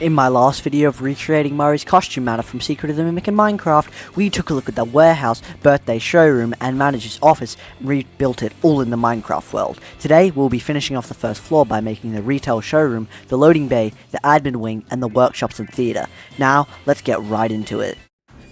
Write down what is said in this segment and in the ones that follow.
In my last video of recreating Murray's costume matter from Secret of the Mimic in Minecraft, we took a look at the warehouse, birthday showroom, and manager's office, and rebuilt it all in the Minecraft world. Today, we'll be finishing off the first floor by making the retail showroom, the loading bay, the admin wing, and the workshops and theatre. Now, let's get right into it.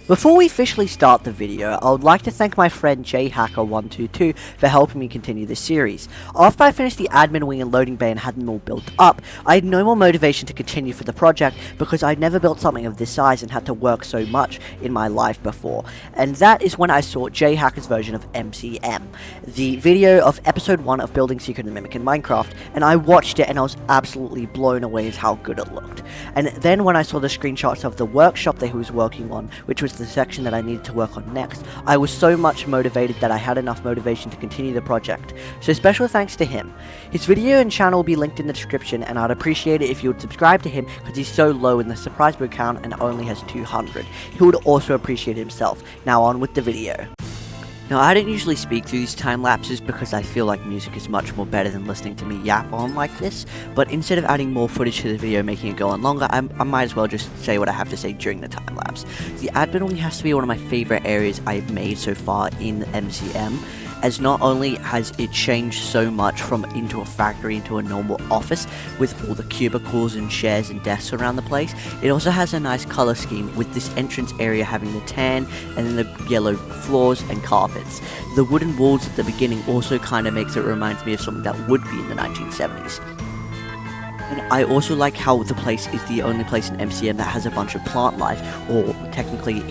Before we officially start the video, I would like to thank my friend jhacker122 for helping me continue this series. After I finished the admin wing and loading bay and had them all built up, I had no more motivation to continue for the project because I'd never built something of this size and had to work so much in my life before. And that is when I saw jhacker's version of MCM, the video of episode 1 of building Secret of the Mimic in Minecraft, and I watched it and I was absolutely blown away at how good it looked. And then when I saw the screenshots of the workshop that he was working on, which was the section that I needed to work on next, I was so much motivated that I had enough motivation to continue the project. So special thanks to him. His video and channel will be linked in the description, and I'd appreciate it if you would subscribe to him because he's so low in the surprise book count and only has 200. He would also appreciate himself. Now on with the video. Now, I don't usually speak through these time lapses because I feel like music is much more better than listening to me yap on like this, but instead of adding more footage to the video making it go on longer, I might as well just say what I have to say during the time lapse. The admin wing has to be one of my favorite areas I've made so far in MCM, as not only has it changed so much from into a factory into a normal office with all the cubicles and chairs and desks around the place, it also has a nice color scheme with this entrance area having the tan and then the yellow floors and carpets. The wooden walls at the beginning also kind of makes it reminds me of something that would be in the 1970s. And I also like how the place is the only place in MCM that has a bunch of plant life, or technically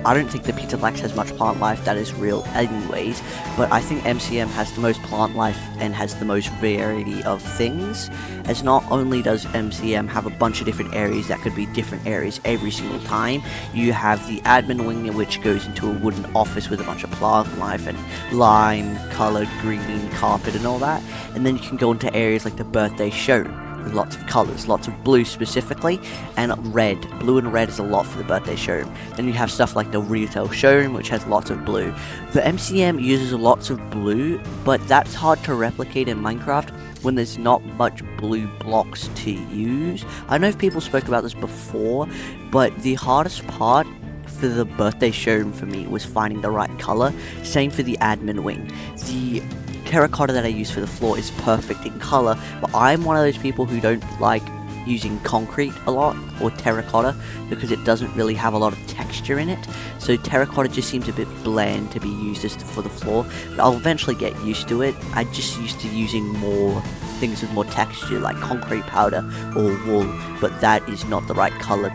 I don't think the Pizza Blacks has much plant life that is real anyways, but I think MCM has the most plant life and has the most variety of things, as not only does MCM have a bunch of different areas that could be different areas every single time. You have the admin wing, which goes into a wooden office with a bunch of plant life and lime, colored, green, carpet and all that, and then you can go into areas like the birthday showroom, with lots of colours, lots of blue specifically, and red. Blue and red is a lot for the birthday showroom. Then you have stuff like the retail showroom, which has lots of blue. The MCM uses lots of blue, but that's hard to replicate in Minecraft when there's not much blue blocks to use. I know if people spoke about this before, but the hardest part for the birthday showroom for me was finding the right colour. Same for the admin wing. The terracotta that I use for the floor is perfect in color, but I'm one of those people who don't like using concrete a lot or terracotta because it doesn't really have a lot of texture in it. So terracotta just seems a bit bland to be used as for the floor, but I'll eventually get used to it. I just used to using more things with more texture like concrete powder or wool, but that is not the right color,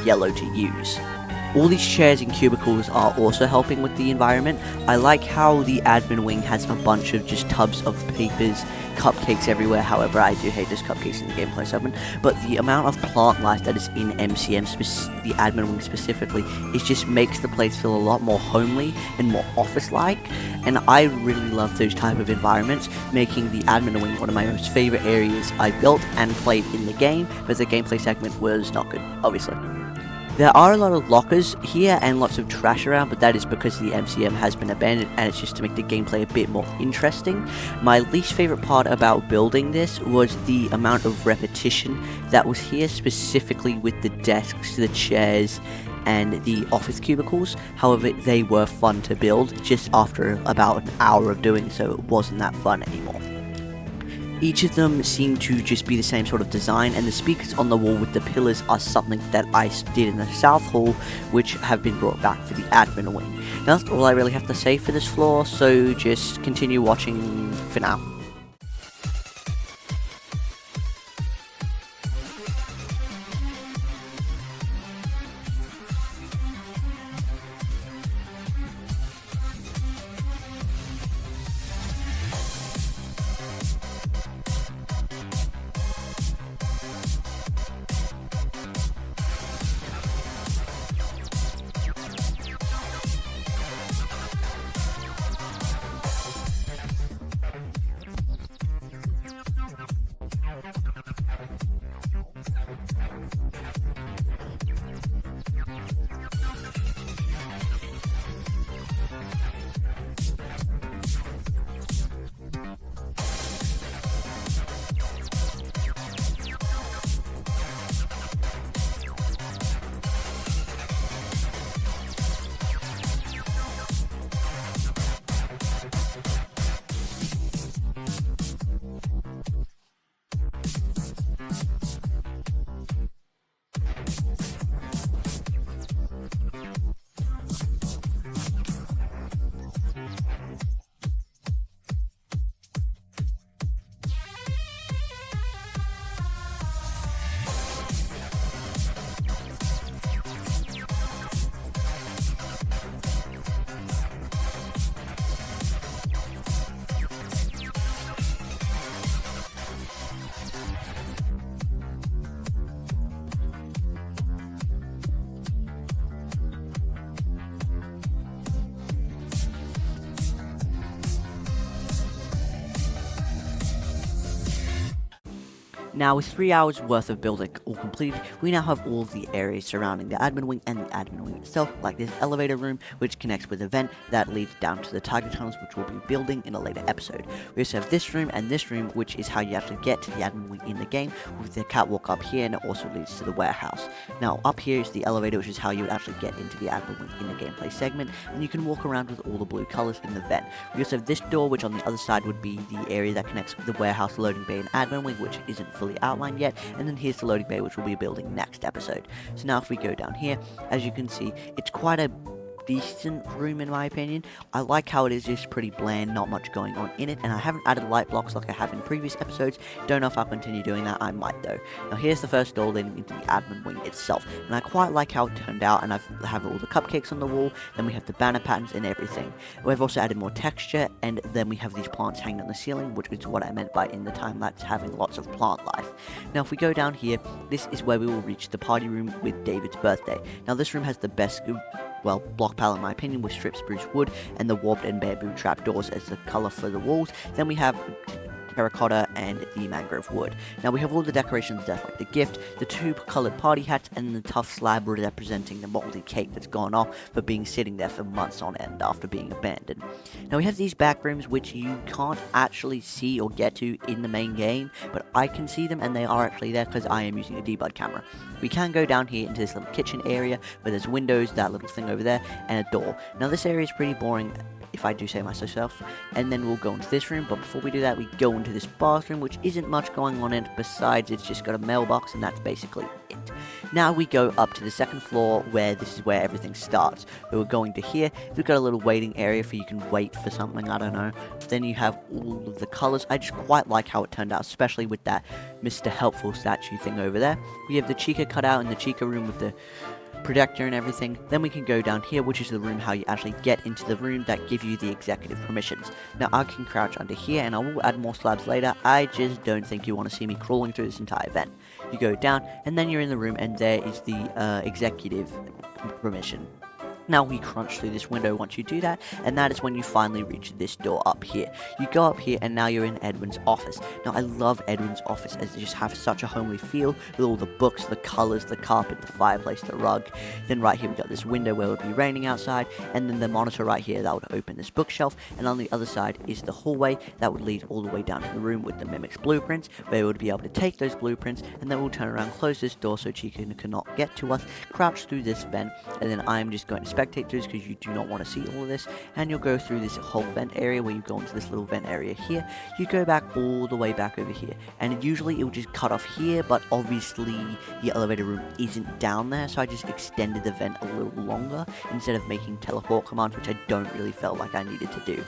yellow to use. All these chairs and cubicles are also helping with the environment. I like how the admin wing has a bunch of just tubs of papers, cupcakes everywhere. However, I do hate those cupcakes in the gameplay segment. But the amount of plant life that is in MCM, the admin wing specifically, it just makes the place feel a lot more homely and more office-like. And I really love those type of environments, making the admin wing one of my most favorite areas I built and played in the game, but the gameplay segment was not good, obviously. There are a lot of lockers here and lots of trash around, but that is because the MCM has been abandoned and it's just to make the gameplay a bit more interesting. My least favorite part about building this was the amount of repetition that was here, specifically with the desks, the chairs, and the office cubicles. However, they were fun to build. Just after about an hour of doing so, it wasn't that fun anymore. Each of them seem to just be the same sort of design, and the speakers on the wall with the pillars are something that I did in the South Hall, which have been brought back for the admin wing. Now that's all I really have to say for this floor, so just continue watching for now. Now, with 3 hours worth of building all completed, we now have all of the areas surrounding the admin wing and the admin wing itself, like this elevator room, which connects with a vent that leads down to the tiger tunnels, which we'll be building in a later episode. We also have this room and this room, which is how you actually get to the admin wing in the game, with the catwalk up here, and it also leads to the warehouse. Now, up here is the elevator, which is how you would actually get into the admin wing in the gameplay segment, and you can walk around with all the blue colors in the vent. We also have this door, which on the other side would be the area that connects with the warehouse, loading bay, and admin wing, which isn't fully outlined yet, and then here's the loading bay, which we'll be building next episode. So now if we go down here, as you can see, it's quite a decent room in my opinion. I like how it is just pretty bland, not much going on in it, and I haven't added light blocks like I have in previous episodes. Don't know if I'll continue doing that, I might though. Now here's the first door leading into the admin wing itself, and I quite like how it turned out, and I have all the cupcakes on the wall, then we have the banner patterns and everything. We've also added more texture, and then we have these plants hanging on the ceiling, which is what I meant by in the time lapse having lots of plant life. Now if we go down here, this is where we will reach the party room with David's birthday. Now this room has the best block palette in my opinion, with strip spruce wood and the warped and bamboo trapdoors as the color for the walls. Then we have terracotta and the mangrove wood. Now we have all the decorations there, like the gift, the two colored party hats, and the tough slab representing the moldy cake that's gone off for being sitting there for months on end after being abandoned. Now we have these back rooms which you can't actually see or get to in the main game, but I can see them and they are actually there because I am using a debug camera. We can go down here into this little kitchen area where there's windows, that little thing over there, and a door. Now this area is pretty boring, if I do say myself, and then we'll go into this room, but before we do that, we go into this bathroom, which isn't much going on in it, besides it's just got a mailbox, and that's basically it. Now we go up to the second floor, where this is where everything starts. We're going to here, we've got a little waiting area for you can wait for something, I don't know. Then you have all of the colors. I just quite like how it turned out, especially with that Mr. Helpful statue thing over there. We have the Chica cutout in the Chica room with the projector and everything. Then we can go down here, which is the room how you actually get into the room that give you the executive permissions. Now I can crouch under here, and I will add more slabs later. I just don't think you want to see me crawling through this entire vent. You go down, and then you're in the room, and there is the executive permission. Now we crunch through this window once you do that, and that is when you finally reach this door up here. You go up here, and now you're in Edwin's office. Now I love Edwin's office as they just have such a homely feel with all the books, the colors, the carpet, the fireplace, the rug. Then right here we got this window where it would be raining outside, and then the monitor right here that would open this bookshelf, and on the other side is the hallway that would lead all the way down to the room with the Mimic's blueprints, where we would be able to take those blueprints, and then we'll turn around, close this door so Chica cannot get to us, crouch through this vent, and then I'm just going to spectate through this because you do not want to see all of this, and you'll go through this whole vent area where you go into this little vent area here. You go back all the way back over here, and usually it will just cut off here, but obviously the elevator room isn't down there, so I just extended the vent a little longer instead of making teleport commands, which I don't really feel like I needed to do.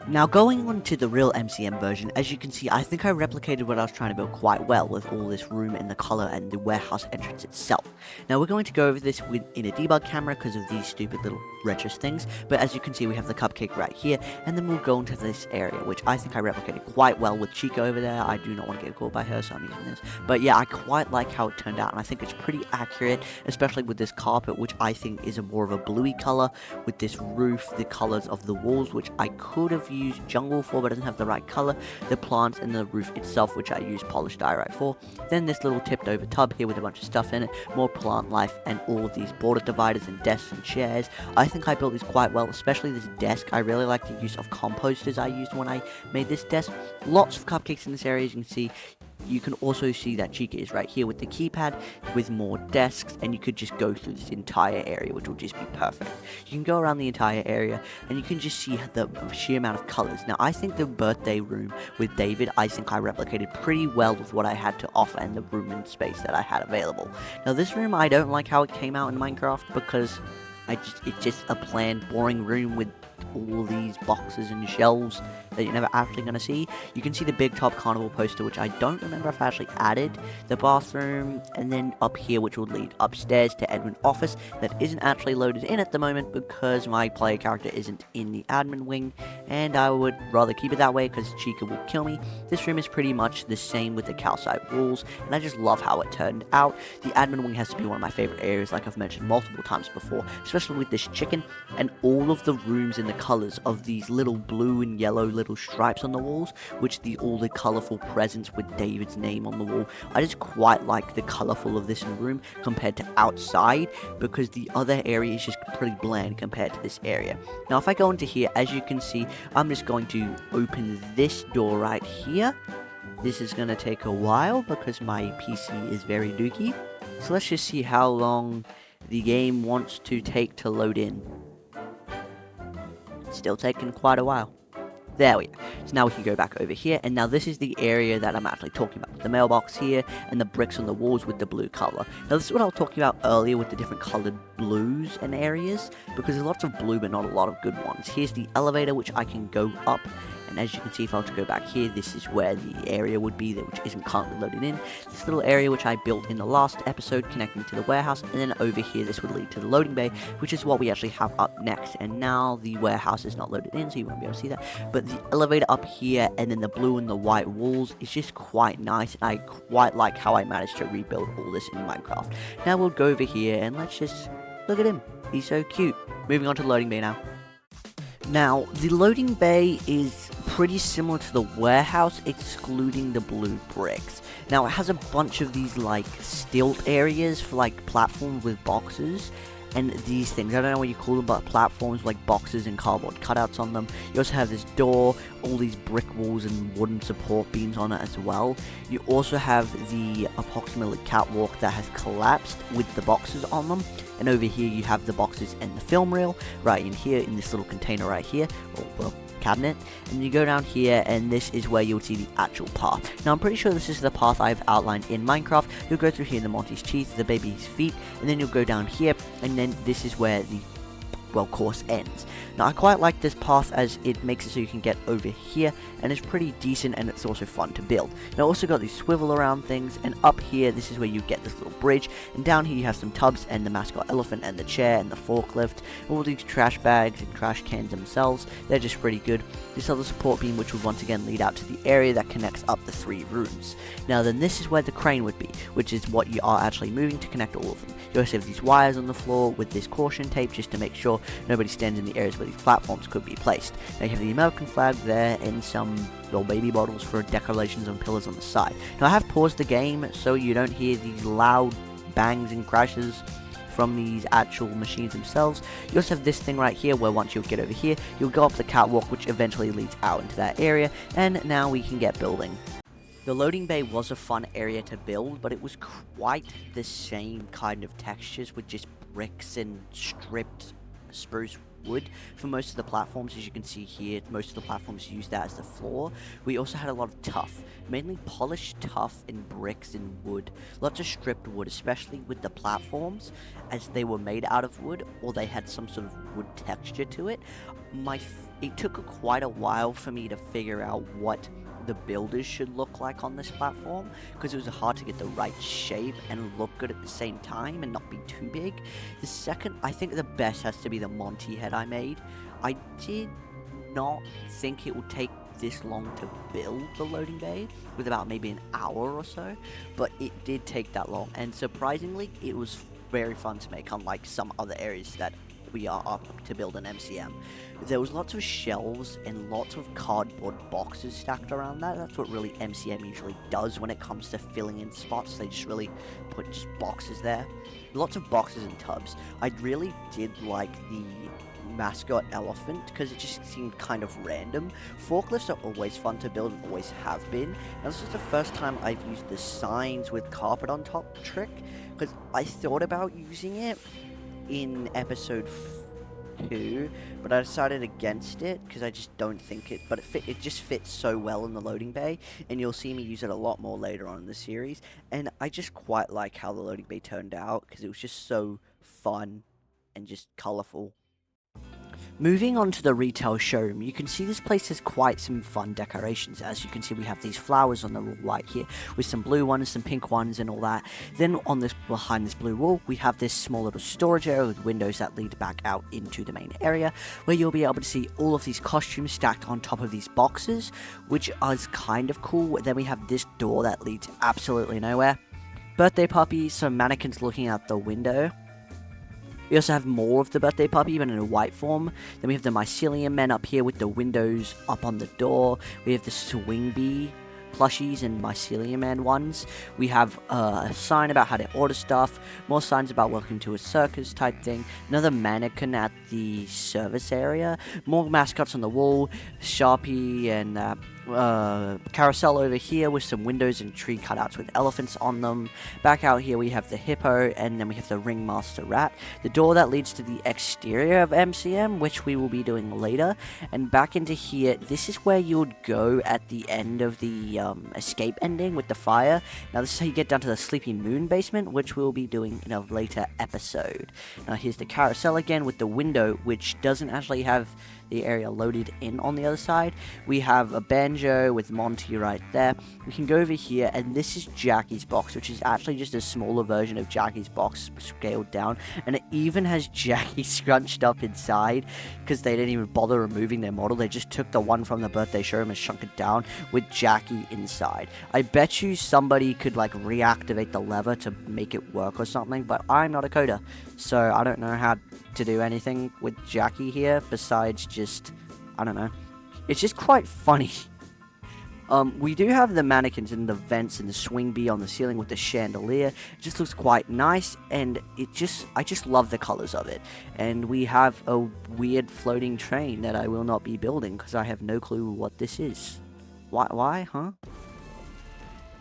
Now going on to the real MCM version, as you can see, I think I replicated what I was trying to build quite well with all this room and the color and the warehouse entrance itself. Now we're going to go over this in a debug camera because of these stupid little retros things, but as you can see we have the cupcake right here, and then we'll go into this area, which I think I replicated quite well with Chica over there. I do not want to get caught by her, so I'm using this. But yeah, I quite like how it turned out, and I think it's pretty accurate, especially with this carpet, which I think is more of a bluey color, with this roof, the colors of the walls, which I could have used jungle for, but it doesn't have the right color, the plants and the roof itself, which I used polished diorite for. Then this little tipped over tub here with a bunch of stuff in it, more plant life, and all of these border dividers and desks and chairs. I think I built these quite well, especially this desk. I really like the use of composters I used when I made this desk. Lots of cupcakes in this area, as you can see. You can also see that Chica is right here with the keypad with more desks, and you could just go through this entire area, which will just be perfect. You can go around the entire area and you can just see the sheer amount of colors. Now I think the birthday room with David, I think I replicated pretty well with what I had to offer and the room and space that I had available. Now this room, I don't like how it came out in Minecraft because it's just a bland, boring room with all these boxes and shelves that you're never actually going to see. You can see the big top carnival poster, which I don't remember if I actually added, the bathroom, and then up here, which will lead upstairs to Edwin's office, that isn't actually loaded in at the moment because my player character isn't in the admin wing, and I would rather keep it that way because Chica will kill me. This room is pretty much the same with the calcite walls, and I just love how it turned out. The admin wing has to be one of my favorite areas, like I've mentioned multiple times before, especially with this chicken, and all of the rooms in using the colors of these little blue and yellow little stripes on the walls, which all the colorful presents with David's name on the wall. I just quite like the colorful of this room compared to outside, because the other area is just pretty bland compared to this area. Now if I go into here, as you can see, I'm just going to open this door right here. This is going to take a while because my PC is very dookie. So let's just see how long the game wants to take to load in. It's still taking quite a while. There we go. So now we can go back over here, and now this is the area that I'm actually talking about. The mailbox here, and the bricks on the walls with the blue color. Now this is what I was talking about earlier with the different colored blues and areas, because there's lots of blue but not a lot of good ones. Here's the elevator, which I can go up. And as you can see, if I were to go back here, this is where the area would be, which isn't currently loaded in. This little area which I built in the last episode connecting to the warehouse, and then over here this would lead to the loading bay, which is what we actually have up next. And now the warehouse is not loaded in, so you won't be able to see that. But the elevator up here, and then the blue and the white walls is just quite nice, and I quite like how I managed to rebuild all this in Minecraft. Now we'll go over here, and let's just look at him. He's so cute. Moving on to the loading bay now. Now, the loading bay is pretty similar to the warehouse, excluding the blue bricks. Now, it has a bunch of these, like, stilt areas for, like, platforms with boxes, and these things. I don't know what you call them, but platforms like boxes and cardboard cutouts on them. You also have this door, all these brick walls and wooden support beams on it as well. You also have the approximately catwalk that has collapsed with the boxes on them. And over here you have the boxes and the film reel right in here in this little container right here, or well, cabinet. And you go down here, and this is where you'll see the actual path. Now I'm pretty sure this is the path I've outlined in Minecraft. You'll go through here, the Monty's teeth, the baby's feet, and then you'll go down here, and then this is where the course ends. Now I quite like this path as it makes it so you can get over here, and it's pretty decent, and it's also fun to build. Now also got these swivel around things, and up here this is where you get this little bridge, and down here you have some tubs and the mascot elephant and the chair and the forklift, all these trash bags and trash cans themselves. They're just pretty good. This other support beam, which would once again lead out to the area that connects up the 3 rooms. Now then, this is where the crane would be, which is what you are actually moving to connect all of them. You also have these wires on the floor with this caution tape just to make sure nobody stands in the areas where these platforms could be placed. Now you have the American flag there, and some little baby bottles for decorations and pillars on the side. Now I have paused the game so you don't hear these loud bangs and crashes from these actual machines themselves. You also have this thing right here where once you get over here, you'll go up the catwalk, which eventually leads out into that area, and now we can get building. The loading bay was a fun area to build, but it was quite the same kind of textures with just bricks and stripped spruce wood for most of the platforms. As you can see here, most of the platforms use that as the floor. We also had a lot of tuff, mainly polished tuff and bricks and wood. Lots of stripped wood, especially with the platforms, as they were made out of wood, or they had some sort of wood texture to it. It took quite a while for me to figure out what the builders should look like on this platform, because it was hard to get the right shape and look good at the same time and not be too big. The second, I think the best has to be the Monty head I made. I did not think it would take this long to build the loading bay, with about maybe an hour or so, but it did take that long, and surprisingly it was very fun to make, unlike some other areas that we are up to build an MCM. There was lots of shelves and lots of cardboard boxes stacked around that. That's what really MCM usually does when it comes to filling in spots. They just really put just boxes there. Lots of boxes and tubs. I really did like the mascot elephant because it just seemed kind of random. Forklifts are always fun to build and always have been. Now this is the first time I've used the signs with carpet on top trick, because I thought about using it in episode 2, but I decided against it because I just don't think it, but it just fits so well in the loading bay, and you'll see me use it a lot more later on in the series. And I just quite like how the loading bay turned out, because it was just so fun and just colorful. Moving on to the retail showroom, you can see this place has quite some fun decorations. As you can see, we have these flowers on the wall right here, with some blue ones, some pink ones, and all that. Then on this, behind this blue wall, we have this small little storage area with windows that lead back out into the main area, where you'll be able to see all of these costumes stacked on top of these boxes, which is kind of cool. Then we have this door that leads absolutely nowhere. Birthday puppy, some mannequins looking out the window. We also have more of the birthday puppy, but in a white form. Then we have the mycelium men up here with the windows up on the door. We have the swing bee plushies and mycelium man ones. We have a sign about how to order stuff, more signs about welcome to a circus type thing, another mannequin at the service area, more mascots on the wall, Sharpie and carousel over here with some windows and tree cutouts with elephants on them. Back out here we have the hippo, and then we have the ringmaster rat, the door that leads to the exterior of MCM, which we will be doing later. And back into here, this is where you would go at the end of the escape ending with the fire. Now this is how you get down to the Sleepy Moon basement, which we'll be doing in a later episode. Now here's the carousel again with the window, which doesn't actually have the area loaded in on the other side. We have a banjo with Monty right there. We can go over here, and this is Jackie's box, which is actually just a smaller version of Jackie's box scaled down, and it even has Jackie scrunched up inside because they didn't even bother removing their model. They just took the one from the birthday showroom and shrunk it down with Jackie inside. I bet you somebody could like reactivate the lever to make it work or something, but I'm not a coder, so I don't know how to do anything with Jackie here besides just, I don't know. It's just quite funny. We do have the mannequins and the vents and the swing bee on the ceiling with the chandelier. It just looks quite nice, and I just love the colors of it. And we have a weird floating train that I will not be building because I have no clue what this is. Why, huh?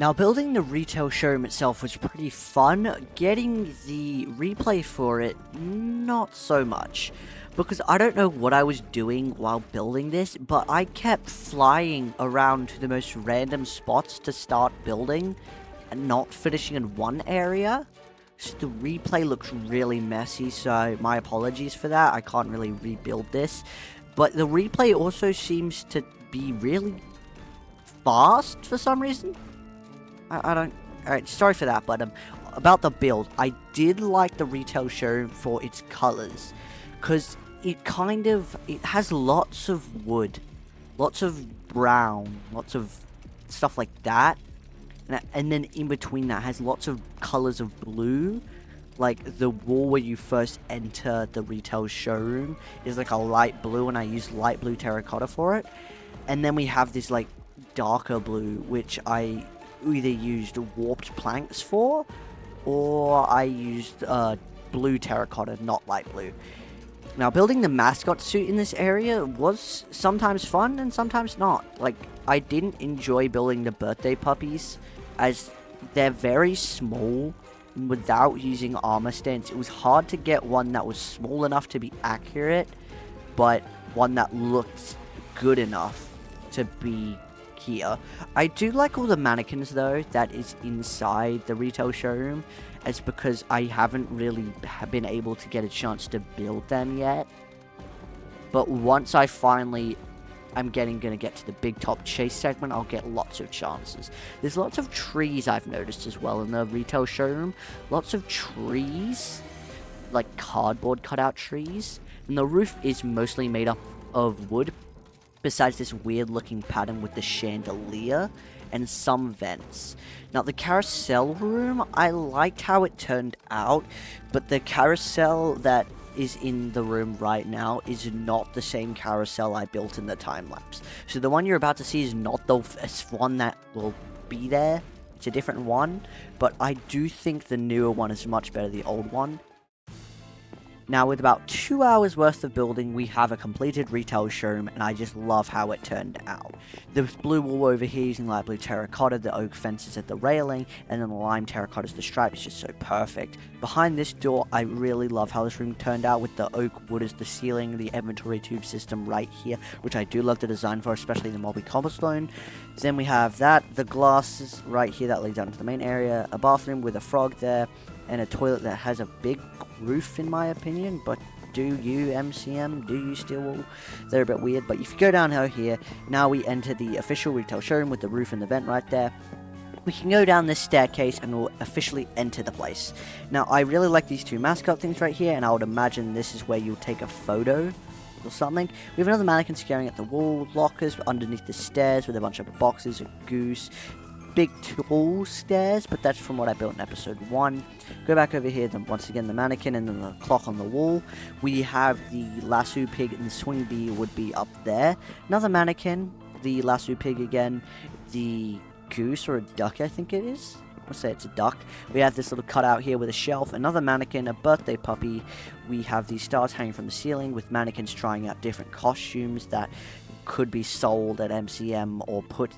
Now, building the retail showroom itself was pretty fun. Getting the replay for it, not so much. Because I don't know what I was doing while building this, but I kept flying around to the most random spots to start building and not finishing in one area. So the replay looks really messy, so my apologies for that. I can't really rebuild this. But the replay also seems to be really fast for some reason. I don't... Alright, sorry for that, but about the build, I did like the retail showroom for its colors, because it has lots of wood, lots of brown, lots of stuff like that, and then in between that has lots of colors of blue. Like the wall where you first enter the retail showroom is like a light blue, and I used light blue terracotta for it. And then we have this like darker blue, which I either used warped planks for, or I used blue terracotta, not light blue. Now, building the mascot suit in this area was sometimes fun and sometimes not. Like, I didn't enjoy building the birthday puppies, as they're very small. Without using armor stance, it was hard to get one that was small enough to be accurate, but one that looked good enough to be here. I do like all the mannequins though that is inside the retail showroom, as because I haven't really been able to get a chance to build them yet. But once I finally gonna get to the big top chase segment, I'll get lots of chances. There's lots of trees I've noticed as well in the retail showroom. Lots of trees, like cardboard cutout trees. And the roof is mostly made up of wood, besides this weird looking pattern with the chandelier and some vents. Now the carousel room, I liked how it turned out, but the carousel that is in the room right now is not the same carousel I built in the time lapse. So the one you're about to see is not the one that will be there. It's a different one, but I do think the newer one is much better than the old one. Now, with about 2 hours worth of building, we have a completed retail showroom, and I just love how it turned out. The blue wall over here using light blue terracotta, the oak fences at the railing, and then the lime terracotta as the stripe is just so perfect. Behind this door, I really love how this room turned out with the oak wood as the ceiling, the inventory tube system right here, which I do love the design for, especially the Mobby cobblestone. Then we have that, the glasses right here that lead down to the main area, a bathroom with a frog there, and a toilet that has a big roof in my opinion, but do you MCM, do you Steel Wool? They're a bit weird, but if you go down here, now we enter the official retail showroom with the roof and the vent right there. We can go down this staircase and we'll officially enter the place. Now, I really like these two mascot things right here, and I would imagine this is where you'll take a photo or something. We have another mannequin staring at the wall, lockers underneath the stairs with a bunch of boxes, a goose, big tall stairs, but that's from what I built in episode 1. Go back over here, then once again the mannequin and then the clock on the wall. We have the lasso pig and the swing bee would be up there. Another mannequin, the lasso pig again, the goose or a duck I think it is. Let's say it's a duck. We have this little cutout here with a shelf, another mannequin, a birthday puppy. We have these stars hanging from the ceiling with mannequins trying out different costumes that could be sold at MCM or put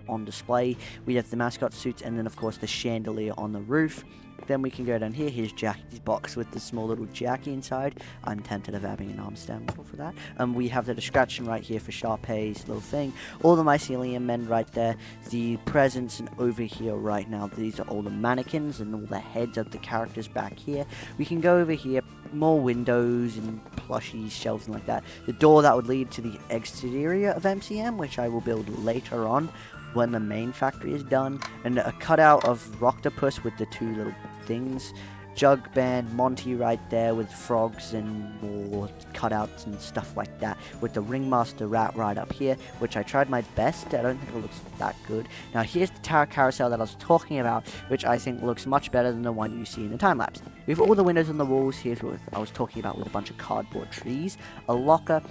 on display. We have the mascot suits and then of course the chandelier on the roof. Then we can go down here. Here's Jackie's box with the small little Jackie inside. I'm tempted of having an arm stand model for that. We have the description right here for Sharpay's little thing. All the mycelium men right there. The presents and over here right now. These are all the mannequins and all the heads of the characters back here. We can go over here. More windows and plushies, shelves and like that. The door that would lead to the exterior of MCM, which I will build later on when the main factory is done, and a cutout of Roctopus with the two little things, Jug Band, Monty right there with frogs and more cutouts and stuff like that, with the Ringmaster Rat right up here, which I tried my best. I don't think it looks that good. Now here's the tower carousel that I was talking about, which I think looks much better than the one you see in the time-lapse. We have all the windows on the walls. Here's what I was talking about with a bunch of cardboard trees, a locker.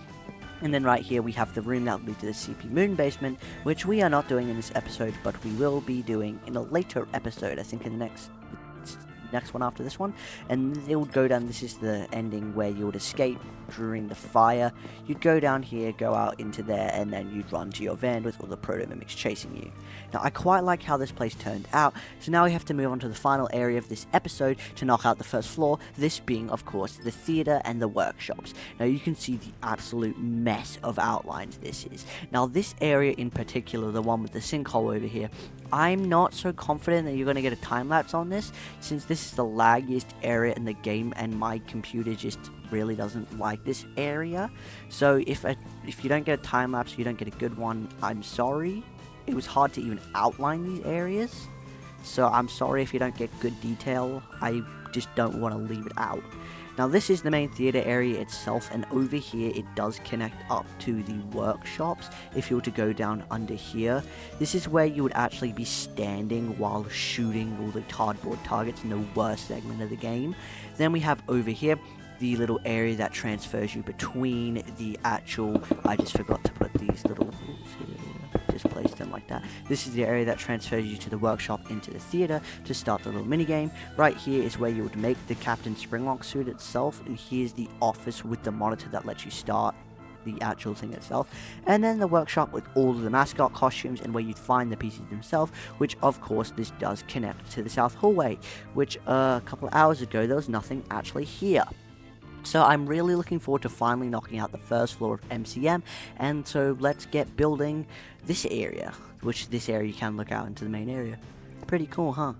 And then right here we have the room that will lead to the CP Moon basement, which we are not doing in this episode, but we will be doing in a later episode, I think in the next one after this one. And it would go down, this is the ending where you would escape during the fire. You'd go down here, go out into there, and then you'd run to your van with all the proto-mimics chasing you. Now I quite like how this place turned out, so now we have to move on to the final area of this episode to knock out the first floor, this being of course the theater and the workshops. Now you can see the absolute mess of outlines this is. Now this area in particular, the one with the sinkhole over here, I'm not so confident that you're going to get a time-lapse on this, since this is the laggiest area in the game and my computer just really doesn't like this area. So if you don't get a time-lapse, you don't get a good one, I'm sorry. It was hard to even outline these areas, so I'm sorry if you don't get good detail. I just don't want to leave it out. Now this is the main theater area itself, and over here it does connect up to the workshops. If you were to go down under here, this is where you would actually be standing while shooting all the cardboard targets in the worst segment of the game. Then we have over here the little area that transfers you between the actual, I just forgot to put these little rules here. Just place them like that. This is the area that transfers you to the workshop into the theater to start the little minigame. Right here is where you would make the Captain Springlock suit itself, and here's the office with the monitor that lets you start the actual thing itself, and then the workshop with all of the mascot costumes and where you'd find the pieces themselves, which of course this does connect to the south hallway, which a couple of hours ago there was nothing actually here. So I'm really looking forward to finally knocking out the first floor of MCM, and so let's get building this area, which this area you can look out into the main area. Pretty cool, huh?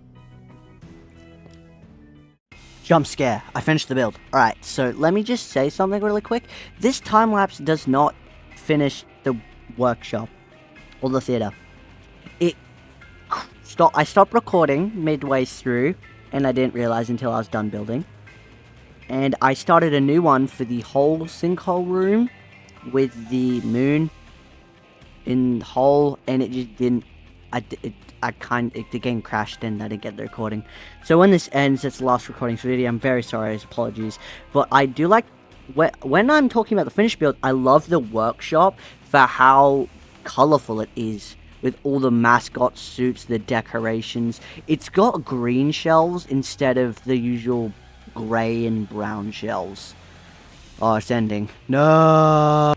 Jump scare. I finished the build. Alright, so let me just say something really quick. This time-lapse does not finish the workshop or the theater. I stopped recording midway through, and I didn't realize until I was done building. And I started a new one for the whole sinkhole room with the moon in the hole, and it just didn't. The game crashed and I didn't get the recording. So when this ends, it's the last recording for the video. I'm very sorry, apologies. But I do like, when I'm talking about the finished build, I love the workshop for how colorful it is. With all the mascot suits, the decorations. It's got green shelves instead of the usual gray and brown shells. Oh, it's ending. No!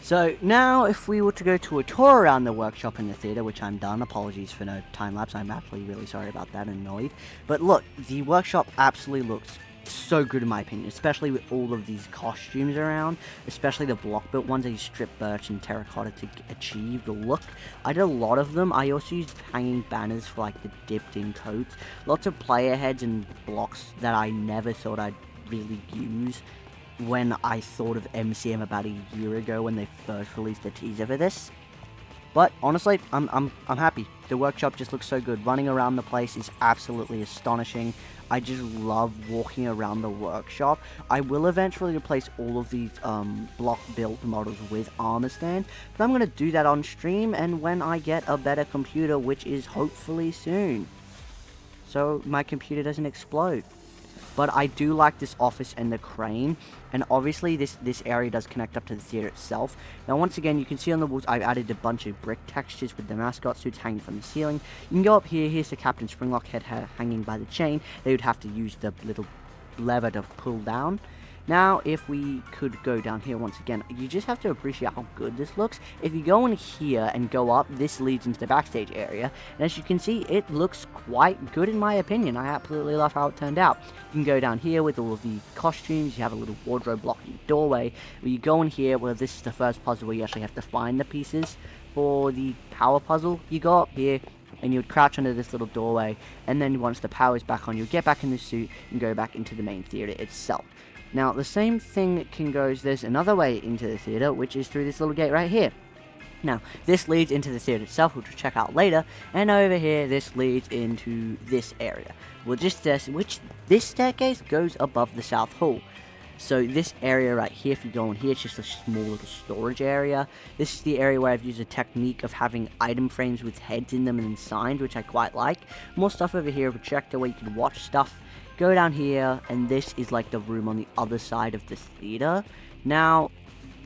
So now if we were to go to a tour around the workshop in the theater, which I'm done, apologies for no time lapse, I'm actually really sorry about that and annoyed. But look, the workshop absolutely looks so good in my opinion, especially with all of these costumes around, especially the block built ones that you strip birch and terracotta to achieve the look. I did a lot of them. I also used hanging banners for like the dipped in coats, lots of player heads and blocks that I never thought I'd really use when I thought of MCM about a year ago when they first released the teaser for this. But honestly, I'm happy. The workshop just looks so good. Running around the place is absolutely astonishing. I just love walking around the workshop. I will eventually replace all of these block built models with armor stand, but I'm going to do that on stream and when I get a better computer, which is hopefully soon. So my computer doesn't explode. But I do like this office and the crane, and obviously this area does connect up to the theater itself. Now once again, you can see on the walls I've added a bunch of brick textures with the mascot suits hanging from the ceiling. You can go up here, here's the Captain Springlock head hanging by the chain. They would have to use the little lever to pull down. Now, if we could go down here once again, you just have to appreciate how good this looks. If you go in here and go up, this leads into the backstage area. And as you can see, it looks quite good in my opinion. I absolutely love how it turned out. You can go down here with all of the costumes. You have a little wardrobe blocking the doorway. Where you go in here, well, this is the first puzzle where you actually have to find the pieces for the power puzzle. You go up here, and you would crouch under this little doorway, and then once the power is back on, you'll get back in the suit and go back into the main theater itself. Now, the same thing there's another way into the theater, which is through this little gate right here. Now, this leads into the theater itself, which we'll check out later, and over here, this leads into this area. This staircase goes above the South Hall. So this area right here, if you go in here, it's just a small little storage area. This is the area where I've used a technique of having item frames with heads in them and signs, which I quite like. More stuff over here, a projector where you can watch stuff. Go down here, and this is like the room on the other side of the theater. Now,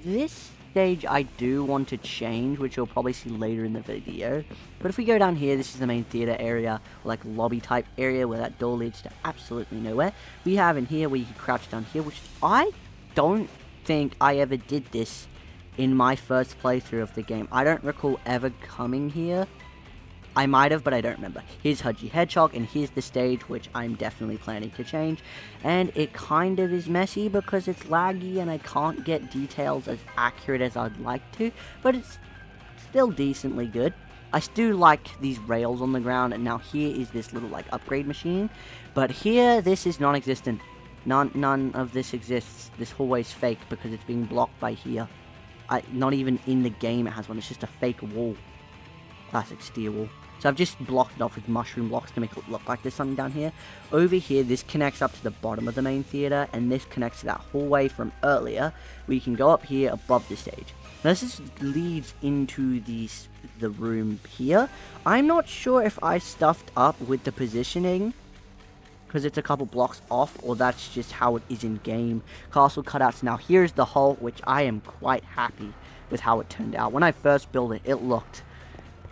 this stage I do want to change, which you'll probably see later in the video. But if we go down here, this is the main theater area, like lobby type area where that door leads to absolutely nowhere. We have in here where you can crouch down here, which I don't think I ever did this in my first playthrough of the game. I don't recall ever coming here. I might have, but I don't remember. Here's Hudgy Hedgehog, and here's the stage, which I'm definitely planning to change. And it kind of is messy because it's laggy, and I can't get details as accurate as I'd like to, but it's still decently good. I still like these rails on the ground, and now here is this little, like, upgrade machine. But here, this is non-existent. None of this exists. This hallway's fake because it's being blocked by here. Not even in the game it has one, it's just a fake wall. Classic steel wall. So I've just blocked it off with mushroom blocks to make it look like there's something down here. Over here, this connects up to the bottom of the main theater, and this connects to that hallway from earlier, where you can go up here above the stage. Now this leads into the room here. I'm not sure if I stuffed up with the positioning, because it's a couple blocks off, or that's just how it is in game. Castle cutouts. Now here's the hall, which I am quite happy with how it turned out. When I first built it, it looked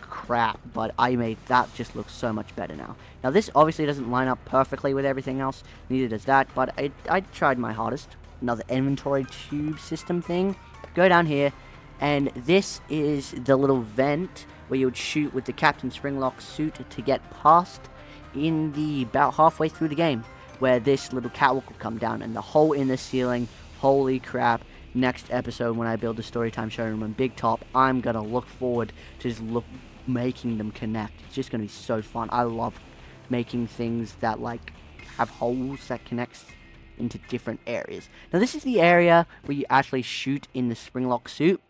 crap, but I made that just look so much better now. Now this obviously doesn't line up perfectly with everything else, neither does that, but I tried my hardest. Another inventory tube system thing. Go down here, and this is the little vent where you would shoot with the Captain Springlock suit to get past in the about halfway through the game, where this little catwalk will come down, and the hole in the ceiling, holy crap. Next episode, when I build the Storytime Showroom on Big Top, I'm gonna look forward to just making them connect. It's just gonna be so fun. I love making things that like have holes that connects into different areas. Now this is the area where you actually shoot in the Springlock suit.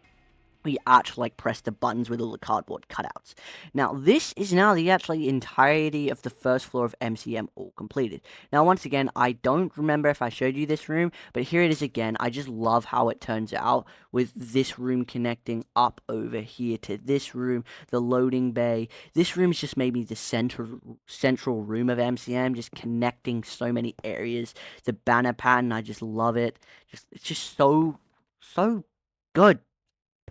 We actually like press the buttons with all the cardboard cutouts. Now this is now the actually entirety of the first floor of MCM all completed. Now once again, I don't remember if I showed you this room, but here it is again. I just love how it turns out with this room connecting up over here to this room, the loading bay. This room is just maybe the central room of MCM, just connecting so many areas. The banner pattern, I just love it. It's just so good.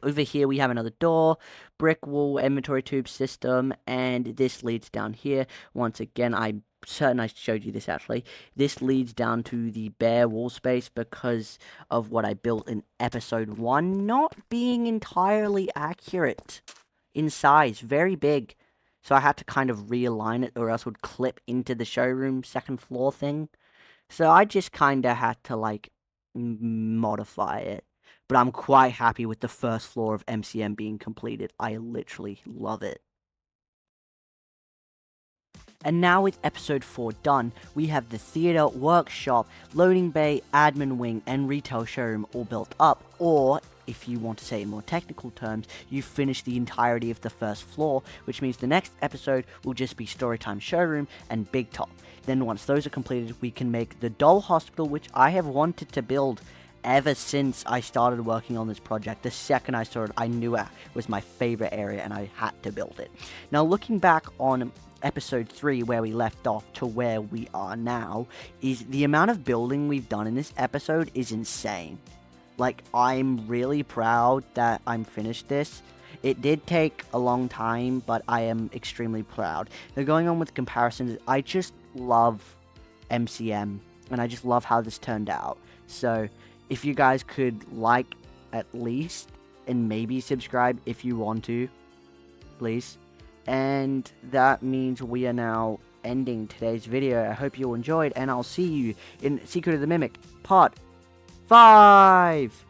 Over here we have another door, brick wall, inventory tube system, and this leads down here. Once again, I'm certain I showed you this actually. This leads down to the bare wall space because of what I built in episode 1 not being entirely accurate in size, very big. So I had to kind of realign it or else it would clip into the showroom second floor thing. So I just kind of had to like modify it. But I'm quite happy with the first floor of MCM being completed. I literally love it. And now with episode 4 done, we have the theater, workshop, loading bay, admin wing, and retail showroom all built up, or if you want to say in more technical terms, you've finished the entirety of the first floor, which means the next episode will just be Storytime Showroom and Big Top. Then once those are completed, we can make the doll hospital, which I have wanted to build ever since I started working on this project. The second I saw it, I knew it was my favorite area and I had to build it. Now looking back on episode 3 where we left off to where we are now, is the amount of building we've done in this episode is insane. Like, I'm really proud that I'm finished this. It did take a long time, but I am extremely proud. Now, going on with comparisons, I just love MCM, and I just love how this turned out. So, if you guys could like at least, and maybe subscribe if you want to, please. And that means we are now ending today's video. I hope you all enjoyed, and I'll see you in Secret of the Mimic Part 5!